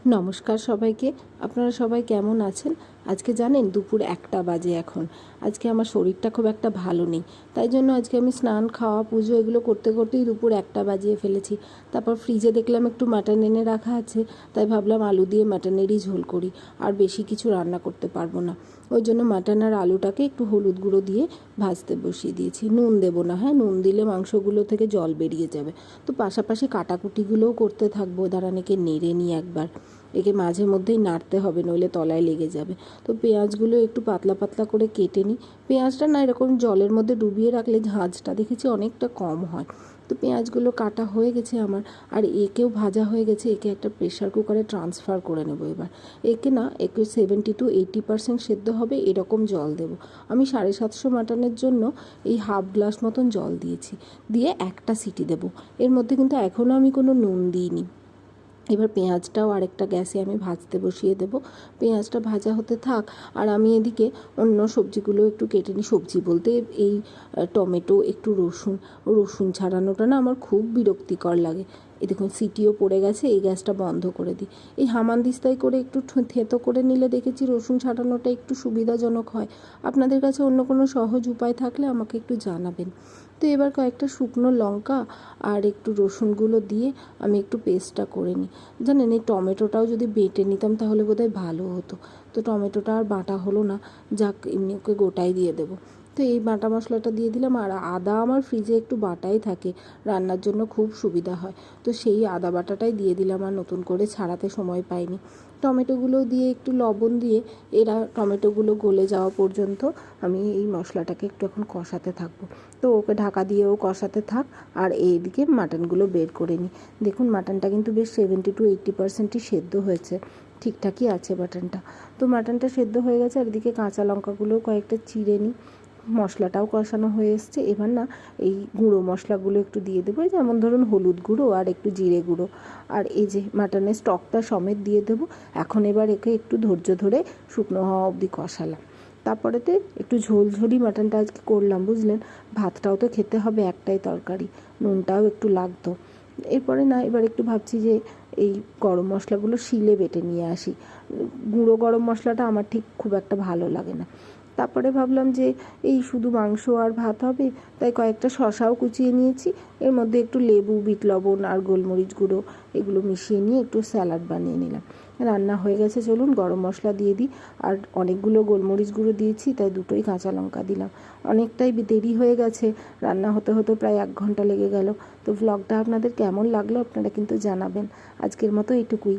নমস্কার সবাইকে। আপনারা সবাই কেমন আছেন? আজকে জানেন দুপুর 1টা বাজে এখন। আজকে আমার শরীরটা খুব একটা ভালো নেই, তাই জন্য আজকে আমি স্নান, খাওয়া, পুজো এগুলো করতে করতেই দুপুর 1টা বাজিয়ে ফেলেছি। তারপর ফ্রিজে দেখলাম একটু মাটন এনে রাখা আছে, তাই ভাবলাম আলু দিয়ে মাটনেরই ঝোল করি, আর বেশি কিছু রান্না করতে পারবো না। ওই জন্য মাটন আর আলুটাকে একটু হলুদ গুঁড়ো দিয়ে ভাজতে বসিয়ে দিয়েছি। নুন দেবো না, হ্যাঁ, নুন দিলে মাংসগুলো থেকে জল বেরিয়ে যাবে। তো পাশাপাশি কাটাকুটিগুলোও করতে থাকবো। দাঁড়ান, একে নেড়ে নিই একবার। একে মাঝে মধ্যেই নাড়তে হবে, নইলে তলায় লেগে যাবে। তো পেঁয়াজগুলো একটু পাতলা পাতলা করে কেটে নিই। পেঁয়াজটা না এরকম জলের মধ্যে ডুবিয়ে রাখলে ঝাঁঝটা দেখেছি অনেকটা কম হয়। তো পেঁয়াজগুলো কাটা হয়ে গেছে আমার, আর একেও ভাজা হয়ে গেছে। একে একটা প্রেশার কুকারে ট্রান্সফার করে নেবো এবার। একে 70 to 80% সেদ্ধ হবে, এরকম জল দেবো। আমি 750 মাটনের জন্য এই হাফ গ্লাস মতন জল দিয়েছি, দিয়ে একটা সিটি দেবো। এর মধ্যে কিন্তু এখনও আমি কোনো নুন দিইনি। এবার পেঁয়াজটাও আরেকটা গ্যাসে আমি ভাজতে বসিয়ে দেবো। পেঁয়াজটা ভাজা হতে থাক, আর আমি এদিকে অন্য সবজিগুলো একটু কেটে নিই। সবজি বলতে এই টমেটো, একটু রসুন ছাড়ানোটা না আমার খুব বিরক্তিকর লাগে। এই দেখুন সিটিও পড়ে গেছে, এই গ্যাসটা বন্ধ করে দিই। এই হামানদিস্তায় করে একটু থেঁতো করে নিলে দেখেছি রসুন ছাড়ানোটা একটু সুবিধাজনক হয়। আপনাদের কাছে অন্য কোনো সহজ উপায় থাকলে আমাকে একটু জানাবেন। তো এবার কয়েকটা শুকনো লঙ্কা আর একটু রসুনগুলো দিয়ে আমি একটু পেস্টটা করে নিই। জানেন, এই টমেটোটাও যদি বেটে নিতাম তাহলে বোধহয় ভালো হতো। তো টমেটোটা আর বাটা হলো না, যাক এমনি ওকে গোটাই দিয়ে দেবো। তো এই বাটা মশলাটা দিয়ে দিলাম। আর আদা আমার ফ্রিজে একটু বাটাই থাকে, রান্নার জন্য খুব সুবিধা হয়। তো সেই আদা বাটাটাই দিয়ে দিলাম, আর নতুন করে ছাড়াতে সময় পাইনি। টমেটোগুলো দিয়ে একটু লবণ দিয়ে টমেটোগুলো গলে যাওয়া পর্যন্ত আমি এই মশলাটাকে একটু এখন কষাতে থাকবো। তো ওকে ঢাকা দিয়েও কষাতে থাক, আর এইদিকে মাটনগুলো বের করে নিই। দেখুন মাটনটা কিন্তু বেশ 70 to 80%ই সেদ্ধ হয়েছে, ঠিকঠাকই আছে মাটনটা। তো মাটনটা সেদ্ধ হয়ে গেছে, আর এদিকে কাঁচা লঙ্কাগুলোও কয়েকটা চিড়ে নিই। মশলাটাও কষানো হয়ে এসছে। এবার না এই গুঁড়ো মশলাগুলো একটু দিয়ে দেবো, যেমন ধরুন হলুদ গুঁড়ো আর একটু জিরে গুঁড়ো, আর এই যে মাটনের স্টকটা সমেত দিয়ে দেবো। এখন এবার একে একটু ধৈর্য ধরে শুকনো হওয়া অবধি কষালাম। তারপরেতে একটু ঝোলঝোলি মাটনটা আজকে করলাম, বুঝলেন। ভাতটাও তো খেতে হবে, একটাই তরকারি, নুনটাও একটু লাগতো। এরপরে না এবার একটু ভাবছি যে এই গরম মশলাগুলো শিলে বেটে নিয়ে আসি। গুঁড়ো গরম মশলাটা আমার ঠিক খুব একটা ভালো লাগে না। তারপরে ভাবলাম যে এই শুধু মাংস আর ভাত হবে, তাই কয়েকটা শসাও কুচিয়ে নিয়েছি। এর মধ্যে একটু লেবু, বিট লবণ আর গোলমরিচ গুঁড়ো এগুলো মিশিয়ে নিয়ে একটু স্যালাড বানিয়ে নিলাম। রান্না হয়ে গেছে, চলুন গরম মশলা দিয়ে দিই। আর অনেকগুলো গোলমরিচ গুঁড়ো দিয়েছি, তাই দুটোই কাঁচা লঙ্কা দিলাম। অনেকটাই দেরি হয়ে গেছে, রান্না হতে হতে প্রায় 1 ঘন্টা লেগে গেল। তো ভ্লগটা আপনাদের কেমন লাগলো আপনারা কিন্তু জানাবেন। আজকের মতো এইটুকুই।